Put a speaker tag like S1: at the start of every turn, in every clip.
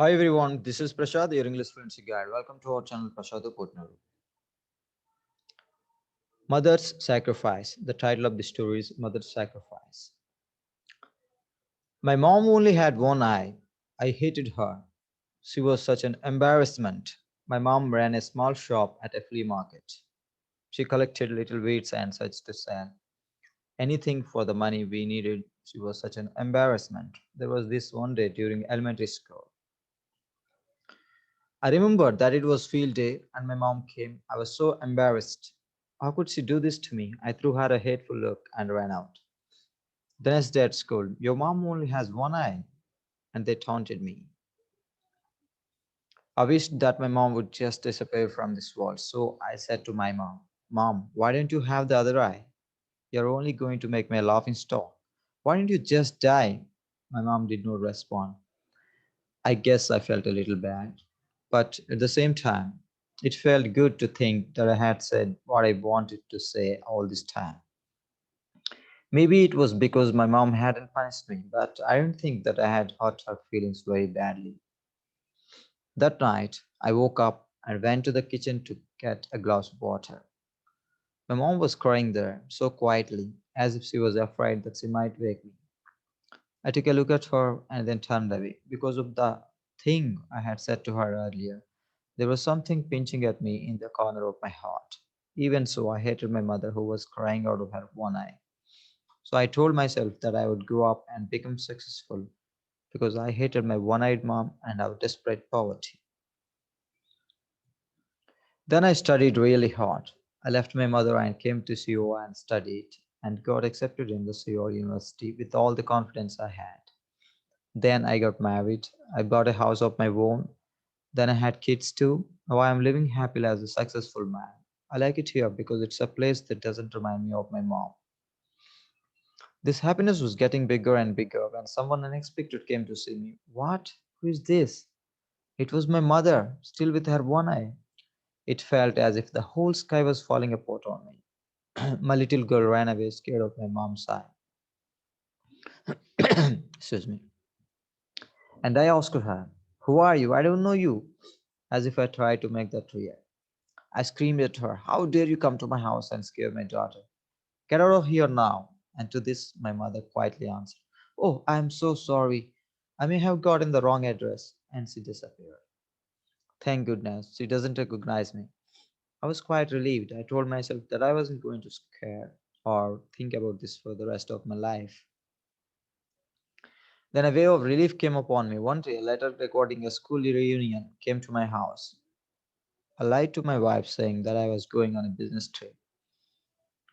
S1: Hi everyone, this is Prasad, your English Fluency Guide. Welcome to our channel Prasadu potnuru. Mother's Sacrifice. The title of the story is Mother's Sacrifice. My mom only had one eye. I hated her. She was such an embarrassment. My mom ran a small shop at a flea market. She collected little weeds and such to sell. Anything for the money we needed. She was such an embarrassment. There was this one day during elementary school. I remember that it was field day and my mom came. I was so embarrassed. How could she do this to me? I threw her a hateful look and ran out. The next day at school, your mom only has one eye, and they taunted me. I wished that my mom would just disappear from this world, so I said to my mom, Mom, why don't you have the other eye? You're only going to make me a laughing stock. Why don't you just die? My mom did not respond. I guess I felt a little bad. But at the same time, it felt good to think that I had said what I wanted to say all this time. Maybe it was because my mom hadn't punished me, but I don't think that I had hurt her feelings very badly. That night, I woke up and went to the kitchen to get a glass of water. My mom was crying there, so quietly, as if she was afraid that she might wake me. I took a look at her and then turned away because of the thing I had said to her earlier. There was something pinching at me in the corner of my heart. Even so, I hated my mother who was crying out of her one eye. So I told myself that I would grow up and become successful because I hated my one eyed mom and our desperate poverty. Then I studied really hard. I left my mother and came to Seoul and studied and got accepted in the Seoul University with all the confidence I had. Then I got married. I bought a house of my own. Then I had kids too. Now I am living happily as a successful man. I like it here because it's a place that doesn't remind me of my mom. This happiness was getting bigger and bigger when someone unexpected came to see me. What? Who is this? It was my mother, still with her one eye. It felt as if the whole sky was falling apart on me. My little girl ran away scared of my mom's eye. Excuse me. And I asked her, Who are you? I don't know you. As if I tried to make that real. I screamed at her, How dare you come to my house and scare my daughter? Get out of here now. And to this, my mother quietly answered, Oh, I am so sorry. I may have gotten the wrong address. And she disappeared. Thank goodness, she doesn't recognize me. I was quite relieved. I told myself that I wasn't going to scare or think about this for the rest of my life. Then a wave of relief came upon me. One day, a letter recording a school reunion came to my house. I lied to my wife saying that I was going on a business trip.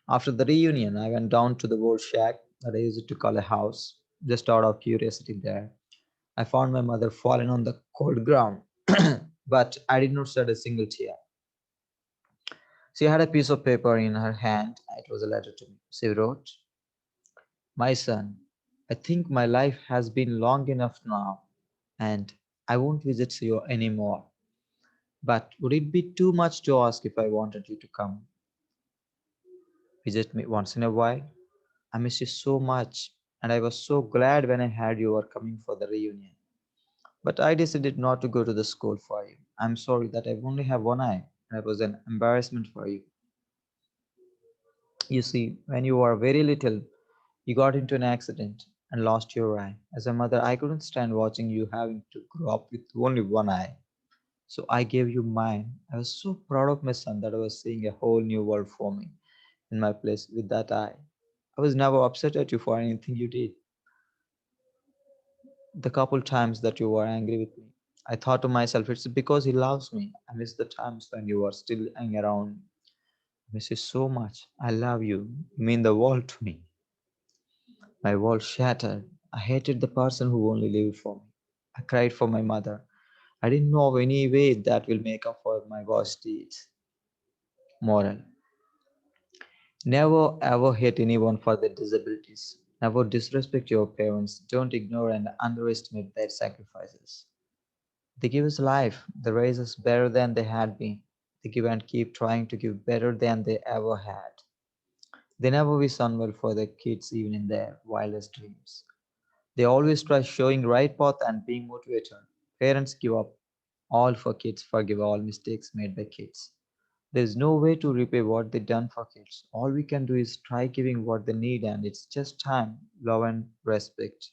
S1: After the reunion, I went down to the old shack that I used to call a house, just out of curiosity there. I found my mother fallen on the cold ground, but I did not shed a single tear. She had a piece of paper in her hand. It was a letter to me. She wrote, My son, I think my life has been long enough now, and I won't visit you anymore. But would it be too much to ask if I wanted you to come visit me once in a while? I miss you so much, and I was so glad when I heard you were coming for the reunion. But I decided not to go to the school for you. I'm sorry that I only have one eye, and it was an embarrassment for you. You see, when you were very little, you got into an accident and lost your eye. As a mother, I couldn't stand watching you having to grow up with only one eye. So I gave you mine. I was so proud of my son that I was seeing a whole new world forming in my place with that eye. I was never upset at you for anything you did. The couple times that you were angry with me, I thought to myself, it's because he loves me. I miss the times when you were still hanging around. I miss you so much. I love you. You mean the world to me. My world shattered. I hated the person who only lived for me. I cried for my mother. I didn't know of any way that will make up for my worst deeds. Moral. Never ever hate anyone for their disabilities. Never disrespect your parents. Don't ignore and underestimate their sacrifices. They give us life. They raise us better than they had been. They give and keep trying to give better than they ever had. They never wish unwell for their kids even in their wildest dreams. They always try showing right path and being motivator. Parents give up all for kids, forgive all mistakes made by kids. There's no way to repay what they done for kids. All we can do is try giving what they need, and it's just time, love, and respect.